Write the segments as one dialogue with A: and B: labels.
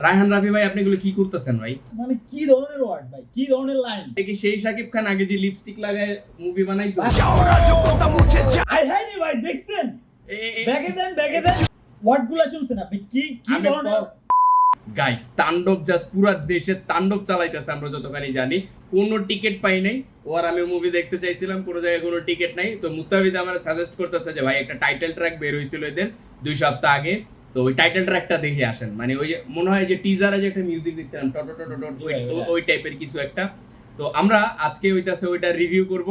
A: রায়হান রাফি ভাই, আপনি এগুলো কি করতেছেন ভাই?
B: মানে কি ধরনের ওয়ার্ড ভাই, কি ধরনের লাইন?
A: এটা কি সেই শাকিব খান আগে যে লিপস্টিক লাগায় মুভি বানাইতো?
B: আই হাই রে ভাই, দেখছেন? ব্যাগে দেন ওয়ার্ড গুলা শুনছেন আপনি? কি ধরনের
A: গাইস, তাণ্ডব জাস্ট পুরো দেশে তাণ্ডব চালাইতেছে। আমরা যতখানি জানি কোনো টিকিট পাই নাই। ওর আমি মুভি দেখতে চাইছিলাম, কোনো জায়গায় কোনো টিকিট নাই। তো মুস্তাফিজ আমার সাজেস্ট করতেছে যে ভাই একটা টাইটেল ট্র্যাক বের হয়েছিল এদের 2 সপ্তাহ আগে, তো ওই টাইটেল ট্র্যাকটা দেখে আসেন। মানে ওই যে মনে হয় যে টিজারে যে একটা মিউজিক দেখছিলাম ওই টাইপের কিছু একটা। তো আমরা আজকে ওইটা রিভিউ করব।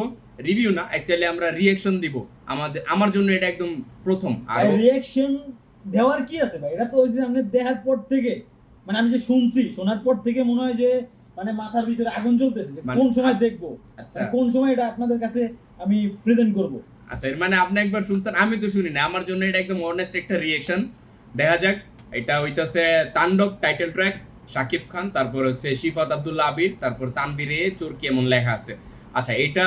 A: রিভিউ না, অ্যাকচুয়ালি আমরা রিঅ্যাকশন দিব। আমার জন্য এটা একদম প্রথম। আর
B: রিঅ্যাকশন দেওয়ার কি আছে ভাই? এটা তো ওই যে আপনি দেখার পর থেকে, মানে আমি যে শোনার পর থেকে মনে হয় যে মানে মাথার ভিতরে আগুন জ্বলতেছে যে কোন সময় দেখবো,
A: আচ্ছা
B: কোন সময় এটা আপনাদের কাছে আমি প্রেজেন্ট করব।
A: আচ্ছা, এর মানে আপনি একবার শুনছেন, আমি তো শুনি না। আমার জন্য এটা একদম অনেস্ট একটা রিঅ্যাকশন। দেখা যাক। এটা হইতাছে তাণ্ডব টাইটেল ট্র্যাক, শাকিব খান, তারপর হচ্ছে শিফাত আব্দুল্লাহ আবির, তারপর তানবীরে চোরকি এমন লেখা আছে। আচ্ছা, এটা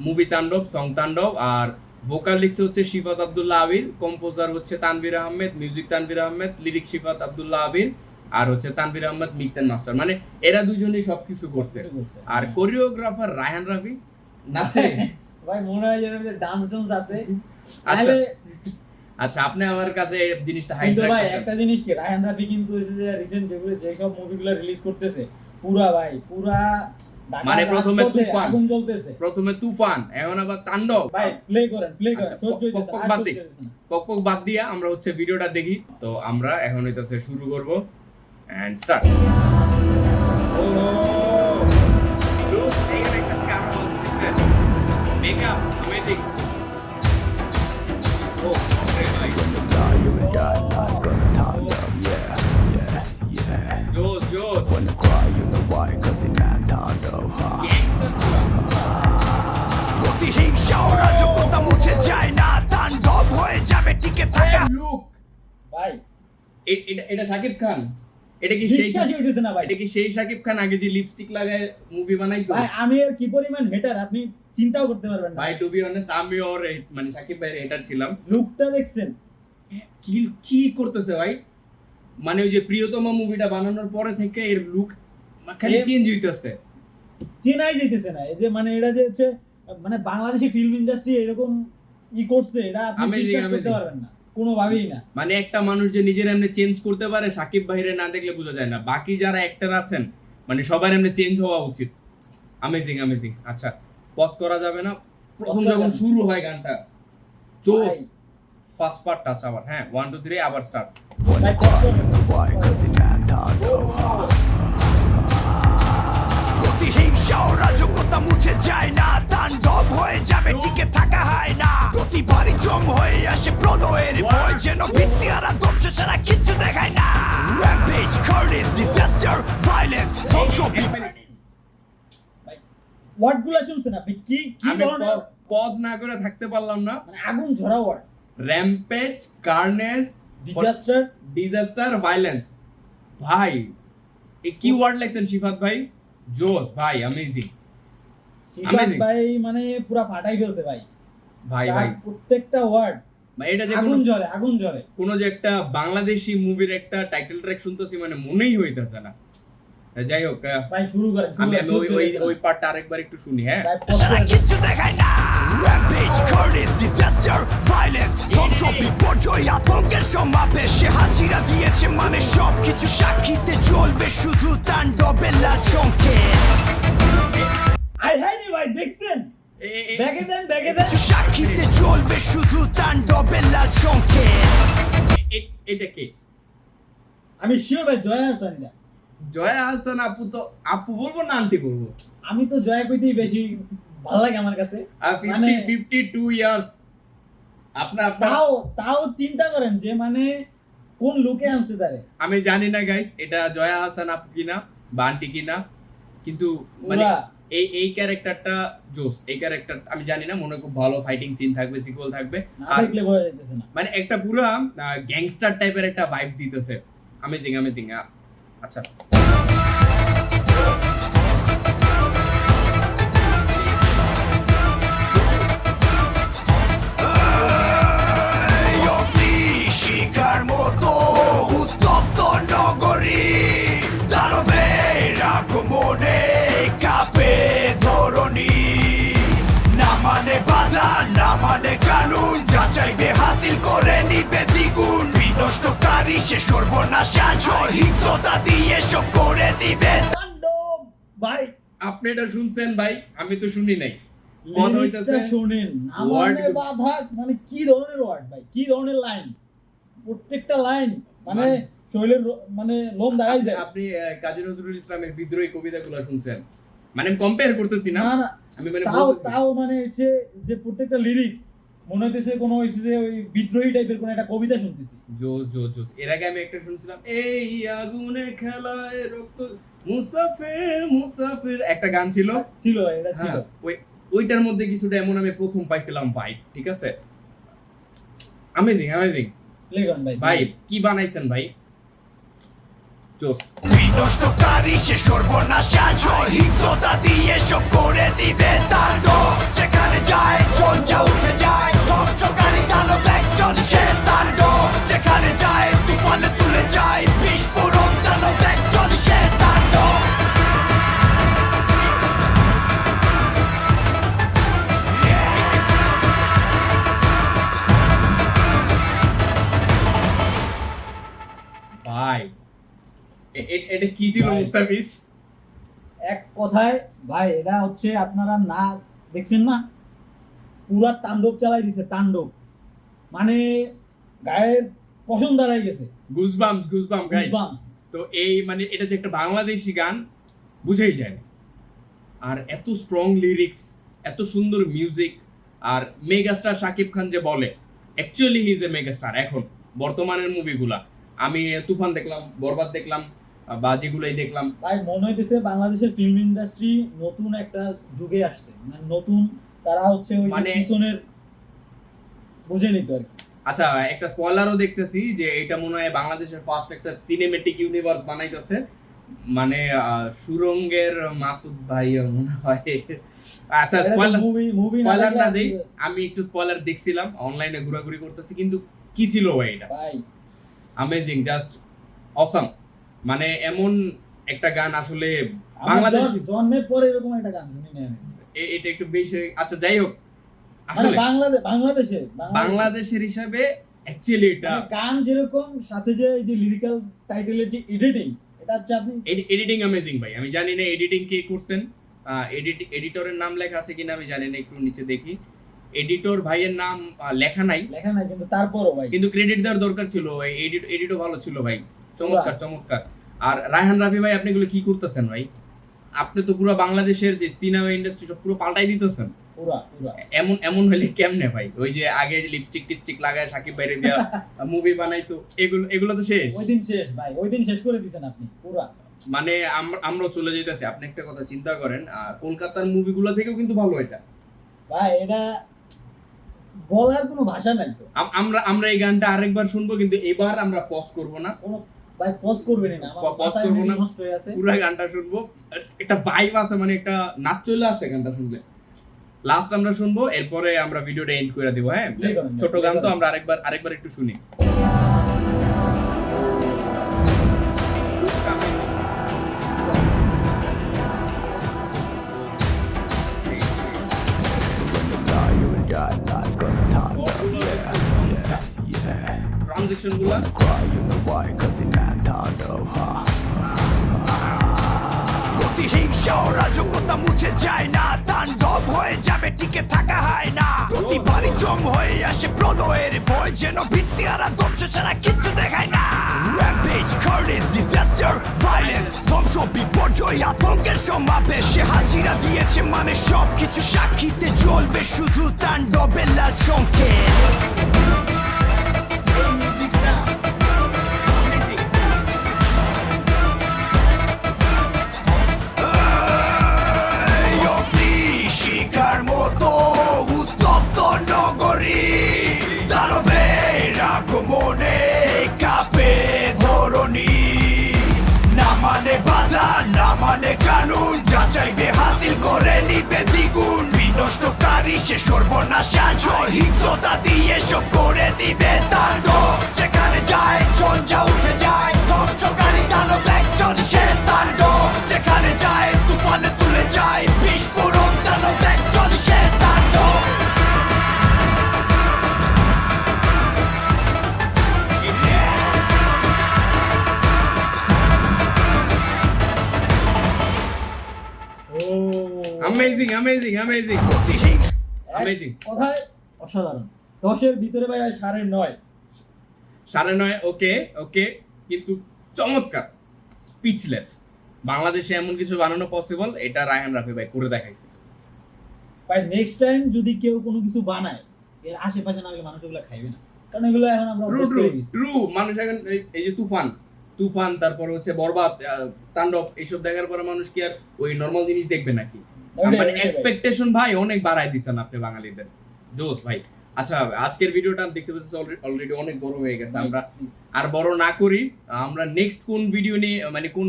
A: মুভি তাণ্ডব, সং তাণ্ডব, আর ভোকাল লিখছে হচ্ছে শিফাত আব্দুল্লাহ আবির, কম্পোজার হচ্ছে তানভীর আহমেদ, মিউজিক তানভীর আহমেদ, লিরিক শিফাত আব্দুল্লাহ আবির, আর হচ্ছে Tanvir Ahmed mix and master. মানে এরা দুজনেই সবকিছু করছে। আর কোরিওগ্রাফার রায়হান রাফি নাচে
B: ভাই, মনে হয় যেন ডান্স আছে।
A: আচ্ছা আচ্ছা, আপনি আমার কাছে এই জিনিসটা হাইড
B: কিন্তু ভাই
A: রাখতেছেন।
B: একটা জিনিস কি, রায়হান রাফি কিন্তু এই যে রিসেন্ট যে সব মুভিগুলো রিলিজ করতেছে, পুরা
A: মানে প্রথমে তুফান,
B: আগুন জ্বলতেছে,
A: প্রথমে তুফান, এখন আবার তাণ্ডব।
B: ভাই প্লে করেন
A: আচ্ছা,
B: সহ্য হইতেছে না, সহ্য হইতেছে না।
A: পক বাদ দিয়া আমরা হচ্ছে ভিডিওটা দেখি। তো আমরা এখন হইতাছে শুরু করব এন্ড স্টার্ট। ও লুক, এইখানে একটা ক্যামেরা বসছে, মেকআপ অ্যামেজিং। ও ওকে ভাই, জোস জোস। লুক
B: ভাই
A: এটা শাকিব খান। এটা কি সেই
B: বিশ্বাসই হইতেছে না ভাই।
A: এটা কি সেই শাকিব খান আগে যে লিপস্টিক লাগায় মুভি বানাইতো?
B: ভাই আমি এর কি পরিমাণ হেটার আপনি চিন্তাও করতে পারবেন না
A: ভাই টু বি অনেস্ট, আমি ওর মানে শাকিব ভাইয়ের হেটার ছিলাম।
B: লুকটা দেখছেন
A: কি কি করতেছে ভাই? মানে ওই যে প্রিয়তমা মুভিটা বানানোর পরে থেকে এর লুক খালি চেঞ্জ হইতেছে,
B: চেনাই যাইতেছে না। এই যে মানে এটা যে হচ্ছে মানে বাংলাদেশি ফিল্ম ইন্ডাস্ট্রি এরকম করছে, এটা আপনি বিশ্বাস করতে পারবেন না কোনোভাবেই না।
A: মানে একটা মানুষ যে নিজের এমনি চেঞ্জ করতে পারে, শাকিব ভাইরে না দেখলে বোঝা যায় না। বাকি যারা অ্যাক্টর আছেন মানে সবার এমনি চেঞ্জ হওয়া উচিত। Amazing amazing. আচ্ছা, পজ করা যাবে না। প্রথম যখন শুরু হয় গানটা জোস, ফার্স্ট পার্ট টাচ আবার, হ্যাঁ 1 2 3 আবার স্টার্ট।
C: রাজকতা মুছে যায় না, তাণ্ডব হয়ে যাবে, টিকে থাকা হয় না। প্রতিবারই জম হয়ে আসে প্রলয়ের ভয়, যেন ভিত্তিহারা ধ্বংস ছাড়া কিচ্ছু দেখায় না। Rampage, carnage, disaster, violence, ধ্বংস
B: ওয়ার্ডগুলো শুনছেন আপনি? কি ধরনের
A: পজ না করে থাকতে পারলাম না।
B: মানে আগুন ঝরা word.
A: Rampage, carnage, disaster, violence. ভাই এই কি ওয়ার্ড লেখছেন শিফাত ভাই? জোস ভাই, অ্যামেজিং।
B: শিফাত ভাই মানে পুরো ফাটাই ফেলছে ভাই।
A: ভাই
B: প্রত্যেকটা ওয়ার্ড
A: এটা যে
B: আগুন ঝরে।
A: কোন যে একটা বাংলাদেশি মুভির একটা টাইটেল ট্র্যাক শুনতেছি, মানে মনেই হইতাছে না। যাই হোক
B: ভাই শুরু করেন।
A: আমি ওই পার্টটা আরেকবার একটু শুনি। হ্যাঁ,
C: কিচ্ছু দেখায় না। Rampage, carnage, disaster, violence, ধ্বংস বিপর্যয়, আতঙ্কের সমাবেশে হাজিরা দিয়েছে, মানে সবকিছু সাক্ষীতে জ্বলবে শুধু তাণ্ডবের লাল চমকে।
B: আই হাই রে ভাই, দেখছেন? ব্যাগে দেন
C: সাক্ষীতে জ্বলবে শুধু তাণ্ডবের লাল চমকে।
A: এটা কে?
B: আমি শিওর ভাই জয়া হাসান না।
A: জয়া হাসান আপু? তো আপু বলবো না আন্টি বলবো?
B: আমি তো জয়া কইতেই বেশি ভালো লাগে আমার কাছে।
A: মানে 52 ইয়ার্স।
B: তাও চিন্তা করেন যে মানে কোন লোকে আনছে তারে।
A: আমি জানি না গাইস এটা জয়া হাসান আপু কিনা বা আন্টি কিনা, কিন্তু মানে এই ক্যারেক্টারটা জোস। এই ক্যারেক্টার আমি জানি না, মনে খুব ভালো ফাইটিং সিন থাকবে, সিকুয়েল থাকবে,
B: দেখলে বোঝা যাইতেছে না।
A: মানে একটা পুরো গ্যাংস্টার টাইপের একটা ভাইব দিতেছে। Amazing amazing. আচ্ছা,
C: শিকার মতো উত্তপ্ত নগরী কানুন যাচাইবে হাসিল করে নিবে দ্বিগুণ বিনষ্টকারী সে সর্বনাশ আজ হিংস্রতা দিয়ে সব করে দিবে
B: তাণ্ডব ভাই
A: আপনি এটা শুনছেন ভাই, আমি তো শুনি নাই। কথা
B: লিরিক্সটা
A: হইতাছে
B: শুনেন,
A: word
B: আমানে বাধা মানে কি ধরনের ওয়ার্ড ভাই, কি ধরনের লাইন, প্রত্যেকটা লাইন মানে শৈলের মানে লোম দাঁড়াই যায়।
A: আপনি কাজী নজরুল ইসলামের বিদ্রোহী কবিতাগুলো শুনছেন? মানে আমি কম্পেয়ার করতেছি না,
B: না না,
A: আমি মানে
B: তাও
A: বলতেছি।
B: তাও মানে হচ্ছে যে প্রত্যেকটা লিরিক্স মনে হইতেছে কোনো হইছে যে ওই বিদ্রোহী টাইপের কোন একটা কবিতা শুনতেছি।
A: জোস জোস জোস। এর আগে আমি একটা শুনছিলাম, এই আগুনে খেলায় রক্ত মুসাফির মুসাফির, একটা গান ছিল
B: ছিল এটা ছিল।
A: হ্যাঁ, ওইটার মধ্যে কিছুটা এমন আমি প্রথম পাইছিলাম ভাই, ঠিক আছে? অ্যামেজিং অ্যামেজিং
B: লেগন ভাই
A: ভাই, কি বানাইছেন ভাই, জোস।
C: বিনষ্টকারী সে সর্বনাশ আজ হিংস্রতা দিয়ে সব করে দিবে তাণ্ডব যেখানে যায় ঝঞ্ঝা উঠে যায় ধ্বংসকারী দানব একজন সে তাণ্ডব যেখানে যায় তুফানে তুলে যায় বিস্ফোরণ দানব একজন সে তাণ্ডব
A: ভাই এটা কি ছিল
B: ভাই।
A: মুস্তাফিজ?
B: এক কথায় ভাই এটা হচ্ছে আপনারা না দেখছেন না, পুরা তাণ্ডব চালাই দিছে, তাণ্ডব মানে গায়ের পছন্দ দাঁড়াই গেছে,
A: গুজবাম্পস গুজবাম্প গাইস।
B: Goosebumps।
A: তো এই মানে এটা যে একটা বাংলাদেশি গান বুঝেই যায় না, আর এত স্ট্রং লিরিক্স, এত সুন্দর মিউজিক, আর মেগাস্টার শাকিব খান যে বলে, actually he is a megastar. এখন বর্তমানের মুভিগুলা আমি তুফান দেখলাম, বরবাদ দেখলাম, বা যেগুলোই দেখলাম,
B: তাই মনে হইতেছে বাংলাদেশের ফিল্ম ইন্ডাস্ট্রি নতুন একটা যুগে আসছে, মানে নতুন তারা হচ্ছে ওই
A: মানে-
B: পিছনের বুঝে নিত আর কি।
A: আচ্ছা একটা স্পয়লারও দেখতেছি যে এটা মনে হয় বাংলাদেশের ফার্স্ট একটা সিনেমেটিক ইউনিভার্স বানাইতেছে, মানে সুরঙ্গের মাসুদ ভাই মনে হয়। আচ্ছা স্পয়লার
B: মুভি
A: স্পয়লার না দেই, আমি একটু স্পয়লার দেখছিলাম, অনলাইনে ঘোরাঘুরি করতেছি, কিন্তু কি ছিল ভাই এটা,
B: ভাই
A: অ্যামেজিং, জাস্ট অসাম। মানে এমন একটা গান আসলে
B: আমার
A: বাংলাদেশ,
B: জন্মের পরে এরকম একটা গান শুনি না আমি।
A: এটা একটু বেশি, আচ্ছা যাই হোক,
B: মানে
A: আসলে
B: বাংলাদেশে
A: বাংলাদেশের হিসাবে অ্যাকচুয়ালি এটা
B: মানে গান যেরকম সাথে যে এই যে লিরিক্যাল টাইটেলের যে এডিটিং, এটা হচ্ছে আপনি
A: এডিটিং অ্যামেজিং ভাই। আমি জানি না এডিটিং কে করছেন, এডিটরের নাম লেখা আছে কিনা আমি জানি না, একটু নিচে দেখি। এডিটর ভাইয়ের নাম লেখা নাই,
B: লেখা নাই, কিন্তু তারপরও ভাই
A: কিন্তু ক্রেডিট দেওয়ার দরকার ছিল, এডিটও ভালো ছিল ভাই, চমৎকার চমৎকার। আর রায়হান রাফি ভাই, আপনি এগুলো কি করতেছেন ভাই? আপনি তো পুরো বাংলাদেশের যে সিনেমা ইন্ডাস্ট্রি সব পুরো পাল্টাই দিতেছেন।
B: পুরা
A: এমন এমন হলে কেমনে ভাই? ওই যে আগে লিপস্টিক টিপস্টিক লাগায় সাকিব ভাইরে দেওয়া মুভি বানাইতো, এগুলো তো শেষ।
B: ওই দিন শেষ ভাই, ওই দিন শেষ করে দিছেন আপনি পুরা।
A: মানে আমরাও চলে যেতেছি। আপনি একটা কথা চিন্তা করেন, কলকাতার মুভিগুলো থেকেও কিন্তু ভালো এটা।
B: ভাই এটা বলার কোনো ভাষা নাই তো।
A: আমরা এই গানটা আরেকবার শুনবো, কিন্তু এবার আমরা পজ করব না,
B: কোনো ভাই পজ করবেন না, আমার
A: পজ
B: মাথায়
A: করবো
B: এমনি
A: না,
B: নষ্ট হয়ে আছে।
A: পুরো গানটা শুনবো। একটা ভাইব আছে, মানে একটা নাচ চলে আসে গানটা শুনলে। লাস্ট আমরা শুনবো, এরপরে আমরা ভিডিওটা এন্ড করে দিব। হ্যাঁ,
B: Play করেন,
A: ছোট
B: play
A: গান তো,
B: করেন।
A: আমরা আরেকবার একটু শুনি। ট্রানজিশন গুলা
C: প্রতিহিংসা ও রাজকতা মুছে যায় না তাণ্ডব হয়ে যাবে টিকে থাকা হয় না প্রতিবারই জম হয়ে আসে প্রলয়ের ভয় যেন ভিত্তি আর ধ্বংস ছাড়া কিচ্ছু দেখায় না Rampage, carnage, disaster, violence ধ্বংস বিপর্যয় আতঙ্কের সমাবেশে হাজিরা দিয়েছে মানে সবকিছু সাক্ষীতে জ্বলবে শুধু তাণ্ডবের লাল সংকেত শিকার মতো উত্তপ্ত নগরী দানবের আগমনে কাঁপে ধরণী না মানে বাধা না মানে কানুন যাচাইবে হাসিল করে নিবে দ্বিগুণ বিনষ্টকারী সে সর্বনাশ আজ হিংস্রতা দিয়ে সব করে দিবে তাণ্ডব যেখানে যায় ঝঞ্ঝা উঠে যায় ধ্বংসকারী দানব একজন সে তাণ্ডব যেখানে যায় তুফানে তুলে যায় বিস্ফোরণ দানব একজন সে তাণ্ডব
A: অ্যামেজিং অ্যামেজিং অ্যামেজিং
C: গতিহীন
A: অ্যামেজিং।
B: কথায় অসাধারণ। 10-এর ভিতরে ভাই 9.5।
A: 9.5 ওকে ওকে, কিন্তু চমৎকার, স্পিচলেস। বাংলাদেশে এমন কিছু বানানো পসিবল, এটা রায়হান রাফি ভাই করে দেখাইছে।
B: ভাই নেক্সট টাইম যদি কেউ কোনো কিছু বানায়, এর আশেপাশে না হলে মানুষ ওগুলো খাইবে না, কারণ এগুলো এখন আমরা
A: ট্রু
B: অভ্যস্ত
A: ট্রু
B: হয়ে গেছি।
A: ট্রু। মানুষ এখন এই যে তুফান তারপর হচ্ছে বরবাদ, তাণ্ডব, এইসব দেখার পরে মানুষ কি আর ওই নরমাল জিনিস দেখবে নাকি? মানে
B: ওইটাই ভাই।
A: এক্সপেকটেশন ভাই অনেক বাড়ায় দিচ্ছেন আপনি বাঙালিদের। জোস ভাই। আচ্ছা, আজকের ভিডিওটা দেখতে পাচ্ছি অলরেডি অনেক বড় হয়ে গেছে। আমরা
B: Please.
A: আর বড় না করি, আমরা নেক্সট কোন ভিডিও নিয়ে, মানে কোন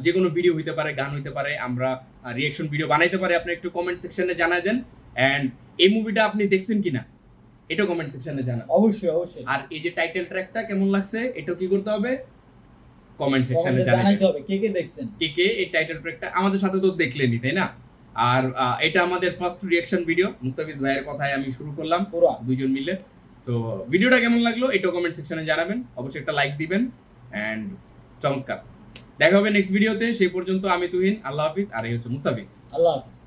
A: যে কোনো ভিডিও হইতে পারে, গান হইতে পারে, আমরা রিঅ্যাকশন ভিডিও বানাইতে পারি, আপনি একটু কমেন্ট সেকশনে জানাই দেন। এন্ড এই মুভিটা আপনি দেখছেন কিনা এটা কমেন্ট সেকশনে জানান।
B: অবশ্যই অবশ্যই
A: আর এই যে টাইটেল ট্র্যাকটা কেমন লাগছে এটাও কি করতে হবে, কমেন্ট সেকশনে
B: কমেন্টে
A: জানাই
B: জানাইতে হবে কে কে দেখছেন।
A: কে এই টাইটেল ট্র্যাকটা আমাদের সাথে তো দেখলেনই, তাই না? আর এটা আমাদের ফার্স্ট রিঅ্যাকশন ভিডিও, মুস্তাফিজ ভাইয়ের কথায় আমি শুরু করলাম
B: পুরা
A: দুইজন মিলে। সো ভিডিওটা কেমন লাগলো এটাও কমেন্ট সেকশনে জানাবেন, অবশ্যই একটা লাইক দিবেন। এন্ড চমৎকার, দেখা হবে নেক্সট ভিডিওতে। সেই পর্যন্ত আমি তুহিন, আল্লাহ হাফিজ। আর এই হচ্ছে মুস্তাফিজ।
B: আল্লাহ হাফেজ।